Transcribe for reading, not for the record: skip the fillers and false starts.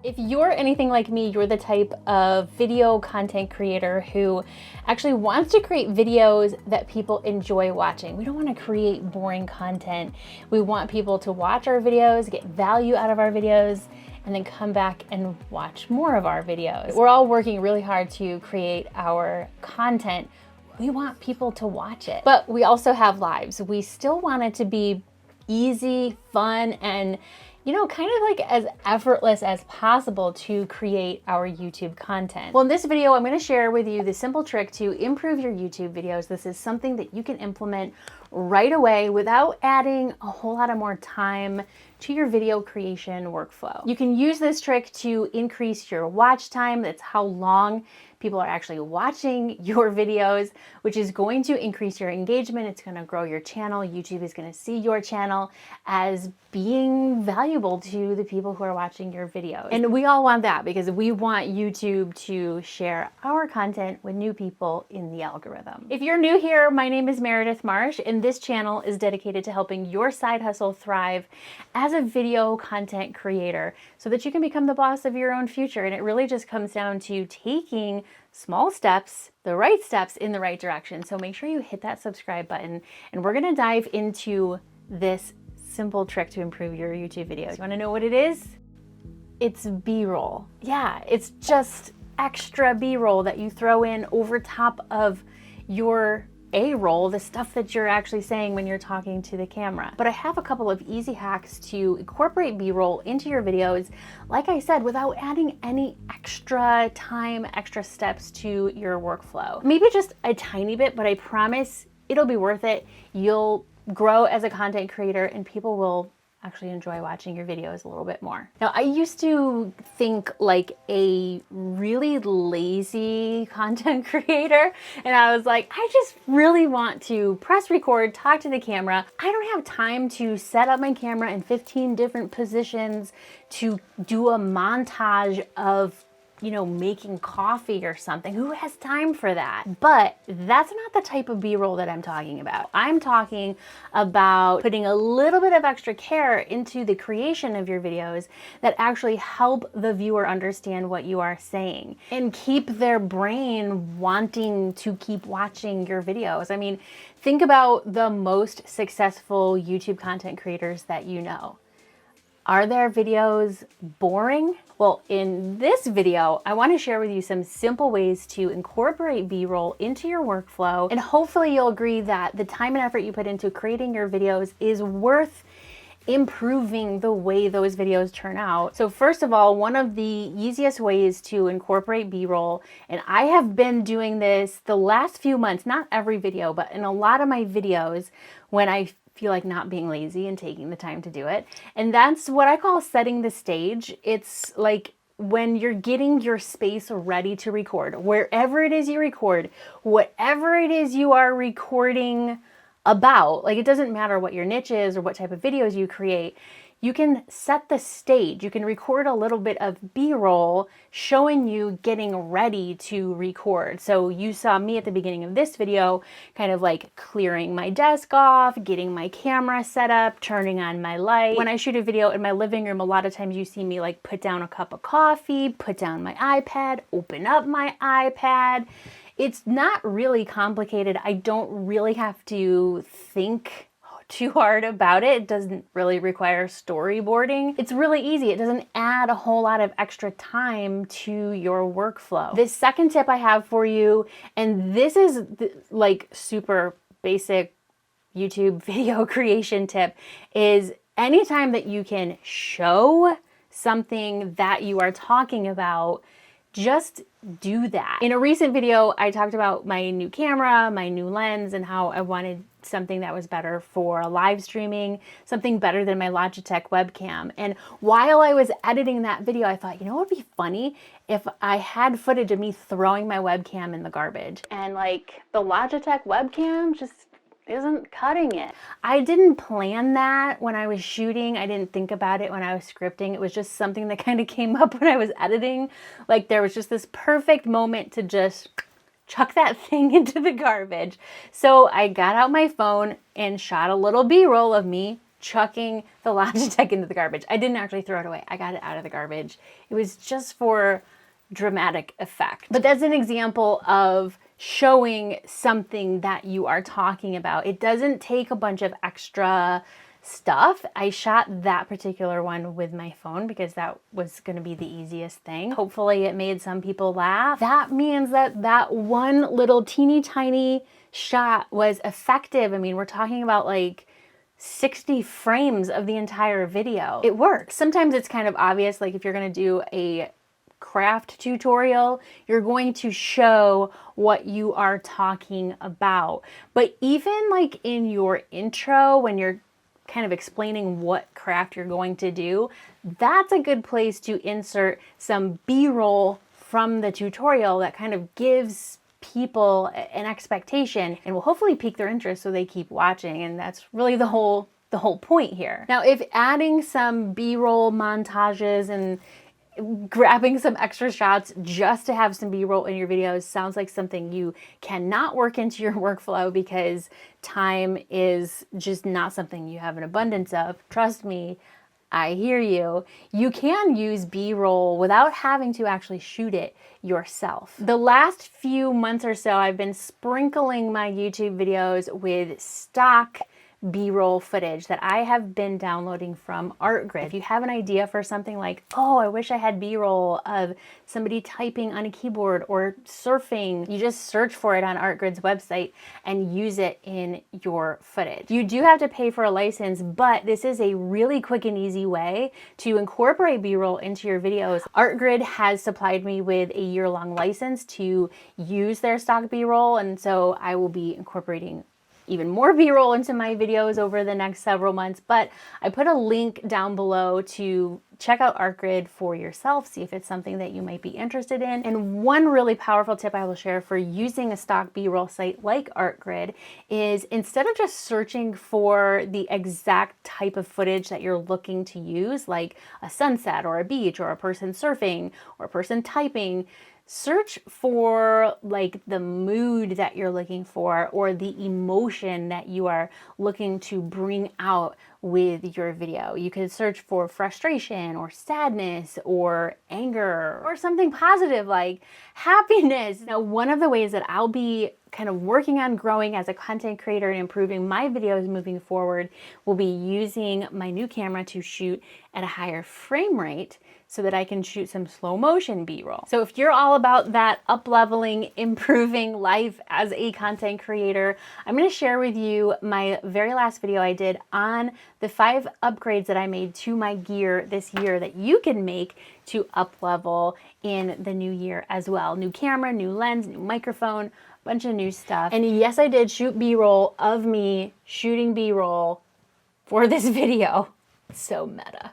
If you're anything like me, you're the type of video content creator who actually wants to create videos that people enjoy watching. We don't want to create boring content. We want people to watch our videos, get value out of our videos, and then come back and watch more of our videos. We're all working really hard to create our content. We want people to watch it, but we also have lives. We still want it to be easy, fun, and kind of like as effortless as possible to create our YouTube content. Well, in this video, I'm going to share with you the simple trick to improve your YouTube videos. This is something that you can implement right away without adding a whole lot of more time to your video creation workflow. You can use this trick to increase your watch time. That's how long people are actually watching your videos, which is going to increase your engagement. It's going to grow your channel. YouTube is going to see your channel as being valuable to the people who are watching your videos. And we all want that because we want YouTube to share our content with new people in the algorithm. If you're new here, my name is Meredith Marsh, and this channel is dedicated to helping your side hustle thrive as a video content creator so that you can become the boss of your own future. And it really just comes down to taking small steps, the right steps in the right direction. So make sure you hit that subscribe button, and we're going to dive into this simple trick to improve your YouTube videos. You want to know what it is? It's B-roll. Yeah, it's just extra B-roll that you throw in over top of your A-roll, the stuff that you're actually saying when you're talking to the camera. But I have a couple of easy hacks to incorporate B-roll into your videos, like I said, without adding any extra time, extra steps to your workflow. Maybe just a tiny bit, but I promise it'll be worth it. You'll grow as a content creator and people will actually enjoy watching your videos a little bit more. Now, I used to think like a really lazy content creator, and I was like, I just really want to press record, talk to the camera. I don't have time to set up my camera in 15 different positions, to do a montage of making coffee or something. Who has time for that? But that's not the type of B-roll that I'm talking about. I'm talking about putting a little bit of extra care into the creation of your videos that actually help the viewer understand what you are saying and keep their brain wanting to keep watching your videos. I mean, think about the most successful YouTube content creators that you know. Are their videos boring? Well, in this video, I want to share with you some simple ways to incorporate B-roll into your workflow, and hopefully you'll agree that the time and effort you put into creating your videos is worth improving the way those videos turn out. So first of all, one of the easiest ways to incorporate B-roll, and I have been doing this the last few months, not every video, but in a lot of my videos when I feel like not being lazy and taking the time to do it. And that's what I call setting the stage. It's like when you're getting your space ready to record, wherever it is you record, whatever it is you are recording about, like it doesn't matter what your niche is or what type of videos you create, you can set the stage. You can record a little bit of B-roll showing you getting ready to record. So you saw me at the beginning of this video, kind of like clearing my desk off, getting my camera set up, turning on my light. When I shoot a video in my living room, a lot of times you see me like put down a cup of coffee, put down my iPad, open up my iPad. It's not really complicated. I don't really have to think too hard about it. It doesn't really require storyboarding. It's really easy. It doesn't add a whole lot of extra time to your workflow. The second tip I have for you, and this is like super basic YouTube video creation tip, is anytime that you can show something that you are talking about, just do that. In a recent video, I talked about my new camera, my new lens, and how I wanted something that was better for live streaming, something better than my Logitech webcam. And while I was editing that video, I thought, what would be funny if I had footage of me throwing my webcam in the garbage. And like the Logitech webcam just isn't cutting it. I didn't plan that when I was shooting. I didn't think about it when I was scripting. It was just something that kind of came up when I was editing. Like there was just this perfect moment to just chuck that thing into the garbage. So I got out my phone and shot a little B-roll of me chucking the Logitech into the garbage. I didn't actually throw it away. I got it out of the garbage. It was just for dramatic effect. But that's an example of showing something that you are talking about. It doesn't take a bunch of extra stuff. I shot that particular one with my phone because that was going to be the easiest thing. Hopefully it made some people laugh. That means that that one little teeny tiny shot was effective. I mean, we're talking about like 60 frames of the entire video. It works. Sometimes it's kind of obvious, like if you're going to do a craft tutorial, you're going to show what you are talking about. But even like in your intro, when you're kind of explaining what craft you're going to do, that's a good place to insert some B-roll from the tutorial that kind of gives people an expectation and will hopefully pique their interest so they keep watching. And that's really the whole point here. Now, if adding some B-roll montages and grabbing some extra shots just to have some B-roll in your videos sounds like something you cannot work into your workflow because time is just not something you have an abundance of, trust me, I hear you. You can use B-roll without having to actually shoot it yourself. The last few months or so, I've been sprinkling my YouTube videos with stock B-roll footage that I have been downloading from ArtGrid. If you have an idea for something like, oh, I wish I had B-roll of somebody typing on a keyboard or surfing, you just search for it on ArtGrid's website and use it in your footage. You do have to pay for a license, but this is a really quick and easy way to incorporate B-roll into your videos. ArtGrid has supplied me with a year-long license to use their stock B-roll, and so I will be incorporating even more B-roll into my videos over the next several months, but I put a link down below to check out ArtGrid for yourself, see if it's something that you might be interested in. And one really powerful tip I will share for using a stock B-roll site like ArtGrid is instead of just searching for the exact type of footage that you're looking to use, like a sunset or a beach or a person surfing or a person typing, search for like the mood that you're looking for or the emotion that you are looking to bring out with your video. You could search for frustration or sadness or anger or something positive like happiness. Now, one of the ways that I'll be kind of working on growing as a content creator and improving my videos moving forward will be using my new camera to shoot at a higher frame rate so that I can shoot some slow motion B-roll. So if you're all about that up-leveling, improving life as a content creator, I'm gonna share with you my very last video I did on the 5 upgrades that I made to my gear this year that you can make to up-level in the new year as well. New camera, new lens, new microphone, bunch of new stuff. And yes, I did shoot B-roll of me shooting B-roll for this video. So meta.